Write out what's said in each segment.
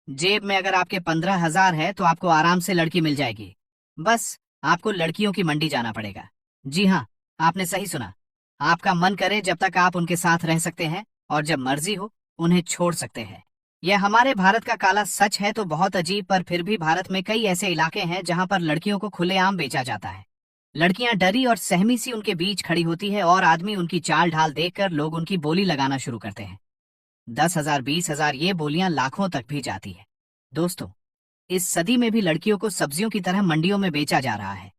जेब में अगर आपके 15,000 है तो आपको आराम से लड़की मिल जाएगी। बस आपको लड़कियों की मंडी जाना पड़ेगा। जी हाँ, आपने सही सुना। आपका मन करे जब तक आप उनके साथ रह सकते हैं और जब मर्जी हो उन्हें छोड़ सकते हैं। यह हमारे भारत का काला सच है तो बहुत अजीब, पर फिर भी भारत में कई ऐसे इलाके हैं जहां पर लड़कियों को खुलेआम बेचा जाता है। लड़कियां डरी और सहमी सी उनके बीच खड़ी होती है और आदमी उनकी चाल ढाल देखकर लोग उनकी बोली लगाना शुरू करते हैं। 10,000, 20,000, ये बोलियां लाखों तक भी जाती है। दोस्तों, इस सदी में भी लड़कियों को सब्जियों की तरह मंडियों में बेचा जा रहा है।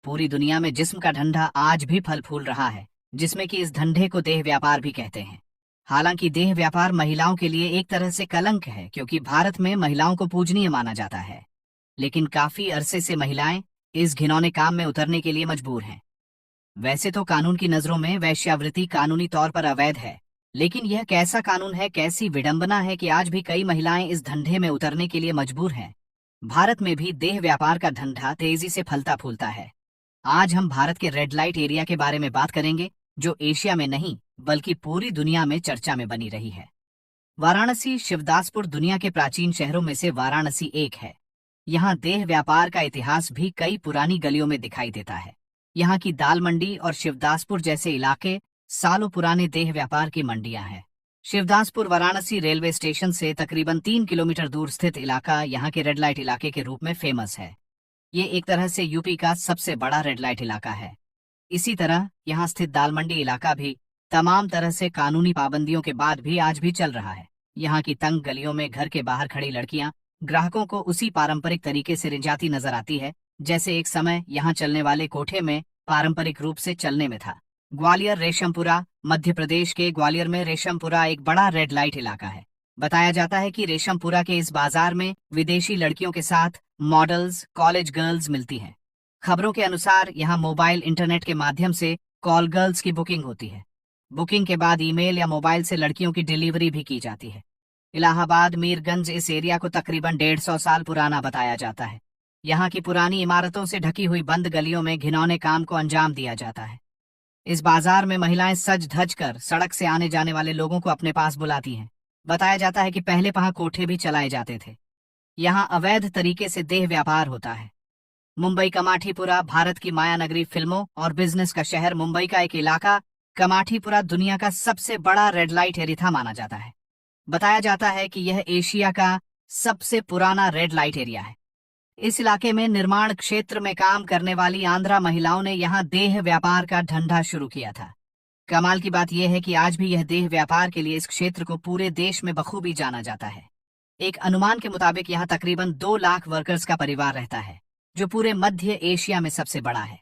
पूरी दुनिया में जिस्म का धंधा आज भी फल फूल रहा है, जिसमें कि इस धंधे को देह व्यापार भी कहते हैं। हालांकि देह व्यापार महिलाओं के लिए एक तरह से कलंक है, क्योंकि भारत में महिलाओं को पूजनीय माना जाता है। लेकिन काफी अरसे से महिलाएं इस घिनौने काम में उतरने के लिए मजबूर हैं। वैसे तो कानून की नजरों में वेश्यावृत्ति कानूनी तौर पर अवैध है, लेकिन यह कैसा कानून है, कैसी विडंबना है कि आज भी कई महिलाएं इस धंधे में उतरने के लिए मजबूर हैं। भारत में भी देह व्यापार का धंधा तेजी से फलता फूलता है। आज हम भारत के रेड लाइट एरिया के बारे में बात करेंगे, जो एशिया में नहीं बल्कि पूरी दुनिया में चर्चा में बनी रही है। वाराणसी शिवदासपुर दुनिया के प्राचीन शहरों में से वाराणसी एक है। यहाँ देह व्यापार का इतिहास भी कई पुरानी गलियों में दिखाई देता है। यहाँ की दाल मंडी और शिवदासपुर जैसे इलाके सालों पुराने देह व्यापार की मंडियां हैं। शिवदासपुर वाराणसी रेलवे स्टेशन से तकरीबन 3 किलोमीटर दूर स्थित इलाका यहाँ के रेड लाइट इलाके के रूप में फेमस है। ये एक तरह से यूपी का सबसे बड़ा रेड लाइट इलाका है। इसी तरह यहाँ स्थित दाल मंडी इलाका भी तमाम तरह से कानूनी पाबंदियों के बाद भी आज भी चल रहा है। यहाँ की तंग गलियों में घर के बाहर खड़ी लड़कियां ग्राहकों को उसी पारंपरिक तरीके से रिंजाती नजर आती है, जैसे एक समय यहाँ चलने वाले कोठे में पारंपरिक रूप से चलने में था। ग्वालियर रेशमपुरा, मध्य प्रदेश के ग्वालियर में रेशमपुरा एक बड़ा रेड लाइट इलाका है। बताया जाता है कि रेशमपुरा के इस बाजार में विदेशी लड़कियों के साथ मॉडल्स, कॉलेज गर्ल्स मिलती हैं। खबरों के अनुसार यहाँ मोबाइल इंटरनेट के माध्यम से कॉल गर्ल्स की बुकिंग होती है। बुकिंग के बाद ईमेल या मोबाइल से लड़कियों की डिलीवरी भी की जाती है। इलाहाबाद मीरगंज इस एरिया को तकरीबन 150 साल पुराना बताया जाता है। यहाँ की पुरानी इमारतों से ढकी हुई बंद गलियों में घिनौने काम को अंजाम दिया जाता है। इस बाजार में महिलाएं सज धज कर सड़क से आने जाने वाले लोगों को अपने पास बुलाती हैं। बताया जाता है कि पहले वहां कोठे भी चलाए जाते थे। यहाँ अवैध तरीके से देह व्यापार होता है। मुंबई कमाठीपुरा, भारत की माया नगरी, फिल्मों और बिजनेस का शहर मुंबई का एक इलाका कमाठीपुरा दुनिया का सबसे बड़ा रेड लाइट एरिया माना जाता है। बताया जाता है कि यह एशिया का सबसे पुराना रेड लाइट एरिया है। इस इलाके में निर्माण क्षेत्र में काम करने वाली आंध्रा महिलाओं ने यहाँ देह व्यापार का धंधा शुरू किया था। कमाल की बात यह है कि आज भी यह देह व्यापार के लिए इस क्षेत्र को पूरे देश में बखूबी जाना जाता है। एक अनुमान के मुताबिक यहाँ तकरीबन 2 लाख वर्कर्स का परिवार रहता है, जो पूरे मध्य एशिया में सबसे बड़ा है।